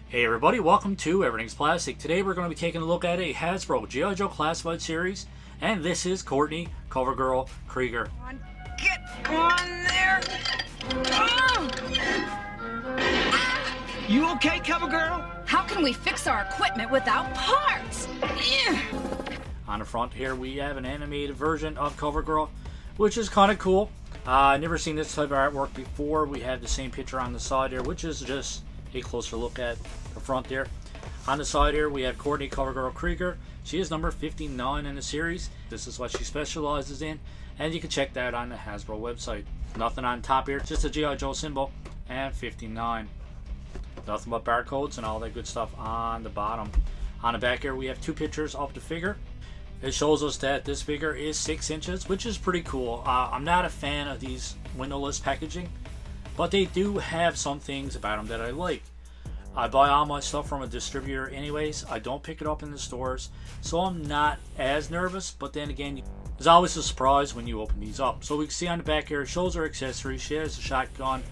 Hey everybody, welcome to Everything's Plastic. Today we're going to be taking a look at a Hasbro G.I. Joe Classified series, and this is Courtney, cover girl, Krieger. Get on there! Oh! You okay, cover girl? How can we fix our equipment without parts? On the front here we have an animated version of Cover Girl, which is kind of cool. Never seen this type of artwork before. We have the same picture on the side here, which is just a closer look at the front there. On the side here we have Courtney, cover girl, Krieger. She is number 59 in the series. This is what she specializes in, and you can check that on the Hasbro website. Nothing on top here, just a G.I. Joe symbol and 59. Nothing but barcodes and all that good stuff on the bottom. On the back here we have two pictures of the figure. It shows us that this figure is 6 inches, which is pretty cool. I'm not a fan of these windowless packaging, but they do have some things about them that I like. I buy all my stuff from a distributor anyways. I don't pick it up in the stores, so I'm not as nervous, but then again, there's always a surprise when you open these up. So we can see on the back here, it shows her accessories. She has a shotgun,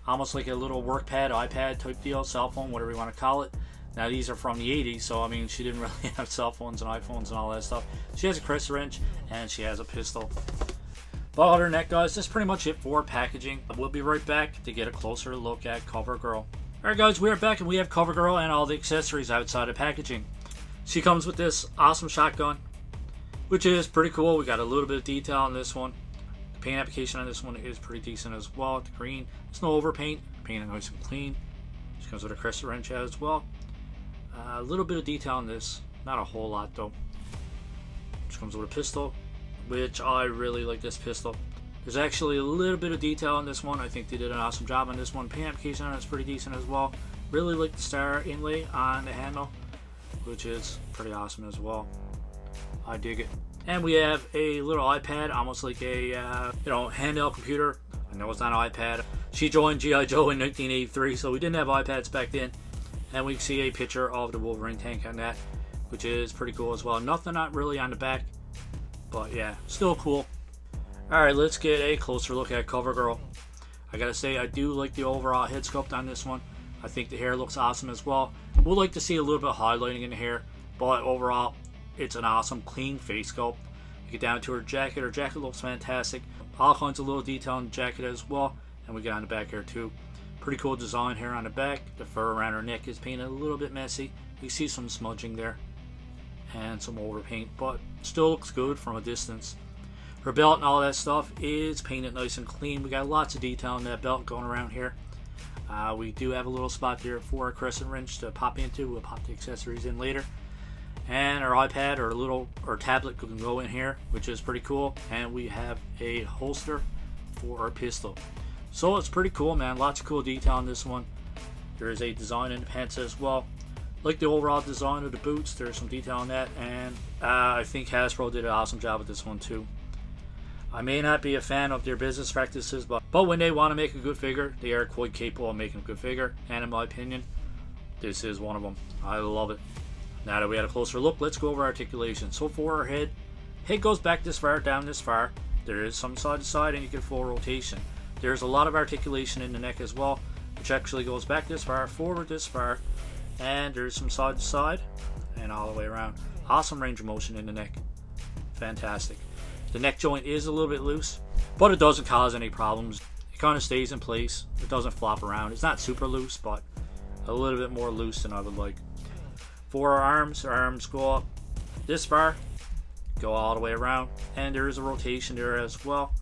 almost like a little work pad, iPad type deal, cell phone, whatever you want to call it. Now these are from the 80s, so I mean she didn't really have cell phones and iPhones and all that stuff. She has a crescent wrench and she has a pistol. But other than that, guys, that's pretty much it for packaging. We'll be right back to get a closer look at Cover Girl. Alright guys, we are back and we have Cover Girl and all the accessories outside of packaging. She comes with this awesome shotgun, which is pretty cool. We got a little bit of detail on this one. The paint application on this one is pretty decent as well. The green, it's no overpaint. Painted nice and clean. She comes with a crescent wrench as well. A little bit of detail on this, not a whole lot though. She comes with a pistol, which I really like this pistol. There's actually a little bit of detail on this one. I think they did an awesome job on this one. Paint application on it is pretty decent as well. Really like the star inlay on the handle, which is pretty awesome as well. I dig it. And we have a little iPad, almost like a handheld computer. I know it's not an iPad. She joined G.I. Joe in 1983, so we didn't have iPads back then. And we can see a picture of the Wolverine tank on that, which is pretty cool as well. Nothing not really on the back, but yeah, still cool. Alright, let's get a closer look at Cover Girl. I gotta say, I do like the overall head sculpt on this one. I think the hair looks awesome as well. We'll like to see a little bit of highlighting in the hair, but overall, it's an awesome, clean face sculpt. You get down to her jacket. Her jacket looks fantastic. All kinds of little detail on the jacket as well. And we get on the back here too. Pretty cool design here on the back. The fur around her neck is painted a little bit messy. You see some smudging there and some overpaint, but still looks good from a distance. Her belt and all that stuff is painted nice and clean. We got lots of detail in that belt going around here. We do have a little spot there for a crescent wrench to pop into. We'll pop the accessories in later. And our iPad or tablet can go in here, which is pretty cool. And we have a holster for our pistol. So it's pretty cool, man. Lots of cool detail on this one. There is a design in the pants as well. Like the overall design of the boots, there's some detail on that. And I think Hasbro did an awesome job with this one too. I may not be a fan of their business practices, but when they want to make a good figure, they are quite capable of making a good figure. And in my opinion, this is one of them. I love it. Now that we had a closer look, let's go over articulation. So for our head goes back this far, down this far. There is some side to side, and you get full rotation. There's a lot of articulation in the neck as well, which actually goes back this far, forward this far, and there's some side to side and all the way around. Awesome range of motion in the neck. Fantastic. The neck joint is a little bit loose, but it doesn't cause any problems. It kind of stays in place. It doesn't flop around. It's not super loose, but a little bit more loose than I would like. For our arms go up this far, go all the way around, and there is a rotation there as well.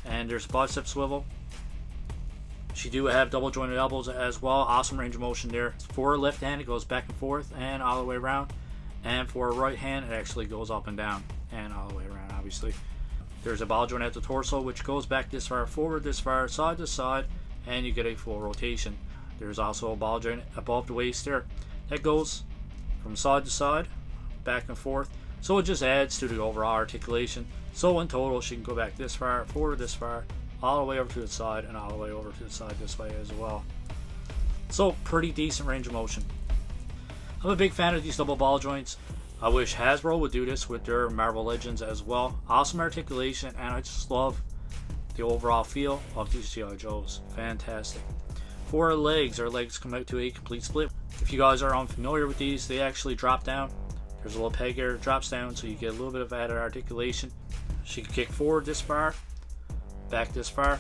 And there's a bicep swivel. She do have double jointed elbows as well. Awesome range of motion there. For her left hand, it goes back and forth and all the way around. And for her right hand, it actually goes up and down and all the way around, obviously. There's a ball joint at the torso, which goes back this far, forward this far, side to side, and you get a full rotation. There's also a ball joint above the waist there that goes from side to side, back and forth. So it just adds to the overall articulation. So in total, she can go back this far, forward this far, all the way over to the side, and all the way over to the side this way as well. So pretty decent range of motion. I'm a big fan of these double ball joints. I wish Hasbro would do this with their Marvel Legends as well. Awesome articulation, and I just love the overall feel of these G.I. Joes. Fantastic. For our legs come out to a complete split. If you guys are unfamiliar with these, they actually drop down. There's a little peg here, it drops down, so you get a little bit of added articulation. She can kick forward this far, back this far,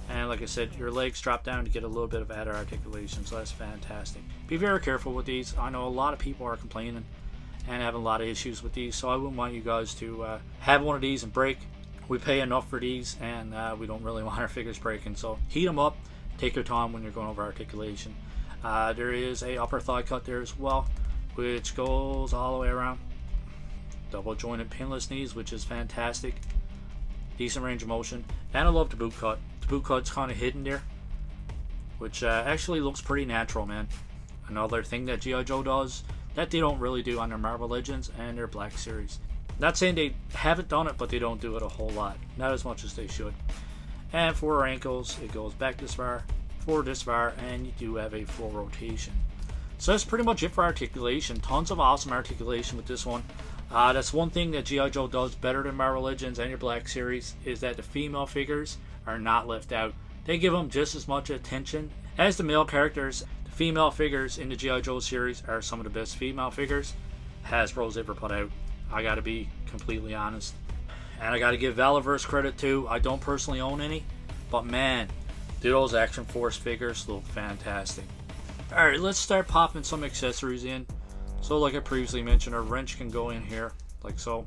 and like I said, your legs drop down to get a little bit of added articulation, so that's fantastic. Be very careful with these. I know a lot of people are complaining and having a lot of issues with these, so I wouldn't want you guys to have one of these and break. We pay enough for these, and we don't really want our figures breaking, so heat them up. Take your time when you're going over articulation. There is a upper thigh cut there as well, which goes all the way around. Double jointed pinless knees, which is fantastic. Decent range of motion. And I love the boot cut. The boot cut's kind of hidden there, which actually looks pretty natural, man. Another thing that G.I. Joe does that they don't really do on their Marvel Legends and their Black Series. Not saying they haven't done it, but they don't do it a whole lot. Not as much as they should. And for our ankles, it goes back this far, forward this far, and you do have a full rotation. So that's pretty much it for articulation. Tons of awesome articulation with this one. That's one thing that G.I. Joe does better than Marvel Legends and your Black Series, is that the female figures are not left out. They give them just as much attention as the male characters. The female figures in the G.I. Joe series are some of the best female figures Hasbro's ever put out. I gotta be completely honest. And I gotta give Valiverse credit too. I don't personally own any, but man, do those Action Force figures look fantastic. Alright, let's start popping some accessories in. So like I previously mentioned, our wrench can go in here, like so.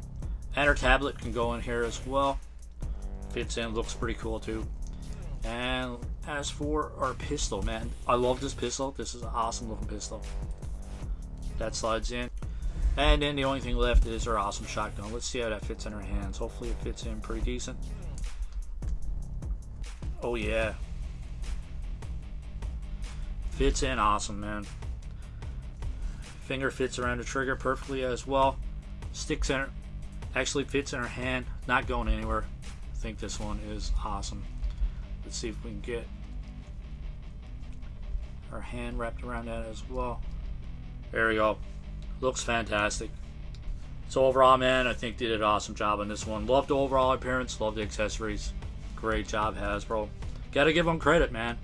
And our tablet can go in here as well. Fits in, looks pretty cool too. And as for our pistol, man, I love this pistol. This is an awesome looking pistol. That slides in. And then the only thing left is our awesome shotgun. Let's see how that fits in our hands. Hopefully it fits in pretty decent. Oh yeah. Fits in awesome, man. Finger fits around the trigger perfectly as well. Stick center actually fits in our hand, not going anywhere. I think this one is awesome. Let's see if we can get our hand wrapped around that as well. There we go. Looks fantastic. So overall, man, I think they did an awesome job on this one. Love the overall appearance, love the accessories. Great job, Hasbro. Gotta give them credit, man.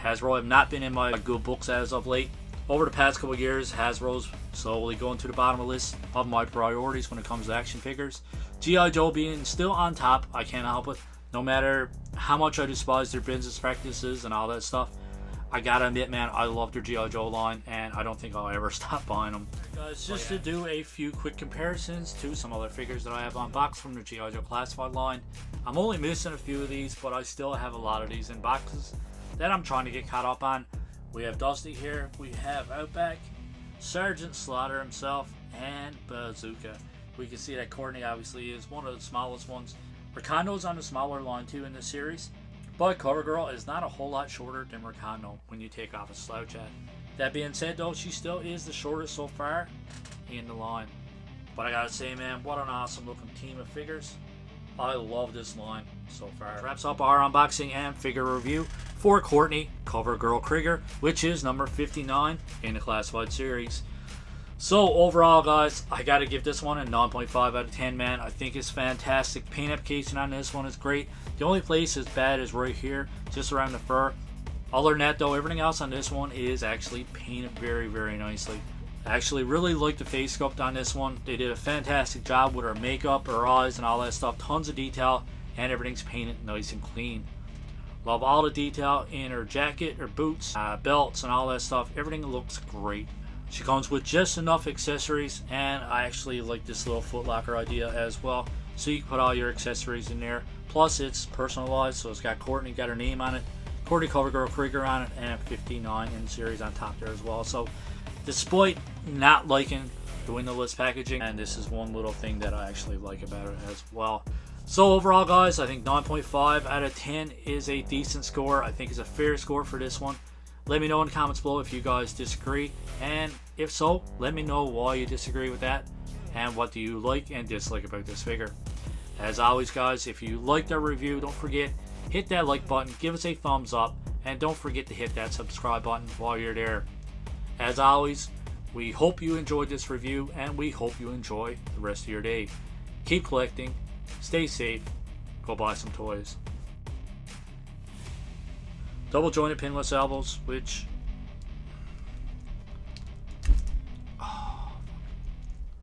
Hasbro have not been in my good books as of late. Over the past couple of years, Hasbro's slowly going to the bottom of the list of my priorities when it comes to action figures. G.I. Joe being still on top, I can't help it. No matter how much I despise their business practices and all that stuff, I gotta admit, man, I love their G.I. Joe line, and I don't think I'll ever stop buying them. Guys, just to do a few quick comparisons to some other figures that I have unboxed from the G.I. Joe Classified line. I'm only missing a few of these, but I still have a lot of these in boxes that I'm trying to get caught up on. We have Dusty here, we have Outback, Sergeant Slaughter himself, and Bazooka. We can see that Courtney obviously is one of the smallest ones. Rakondo's on the smaller line too in this series, but CoverGirl is not a whole lot shorter than Rakondo when you take off a slouch hat. That being said though, she still is the shortest so far in the line. But I gotta say, man, what an awesome looking team of figures. I love this line so far. Wraps up our unboxing and figure review for Courtney, CoverGirl Krieger, which is number 59 in the Classified series. So overall, guys, I gotta give this one a 9.5 out of 10, man. I think it's fantastic. Paint application on this one is great. The only place is bad is right here, just around the fur. Other than that though, everything else on this one is actually painted very, very nicely. I actually really like the face sculpt on this one. They did a fantastic job with her makeup, her eyes, and all that stuff. Tons of detail, and everything's painted nice and clean. Love all the detail in her jacket, her boots, belts, and all that stuff. Everything looks great. She comes with just enough accessories, and I actually like this little footlocker idea as well. So you can put all your accessories in there. Plus it's personalized, so it's got Courtney, got her name on it. Courtney CoverGirl Krieger on it, and 59 in the series on top there as well. So despite not liking the windowless packaging, and this is one little thing that I actually like about it as well. So overall, guys, I think 9.5 out of 10 is a decent score. I think it's a fair score for this one. Let me know in the comments below if you guys disagree, and if so, let me know why you disagree with that, and what do you like and dislike about this figure. As always, guys, if you liked our review, don't forget, hit that like button, give us a thumbs up, and don't forget to hit that subscribe button while you're there. As always, we hope you enjoyed this review, and we hope you enjoy the rest of your day. Keep collecting, stay safe, go buy some toys. double jointed pinless elbows, which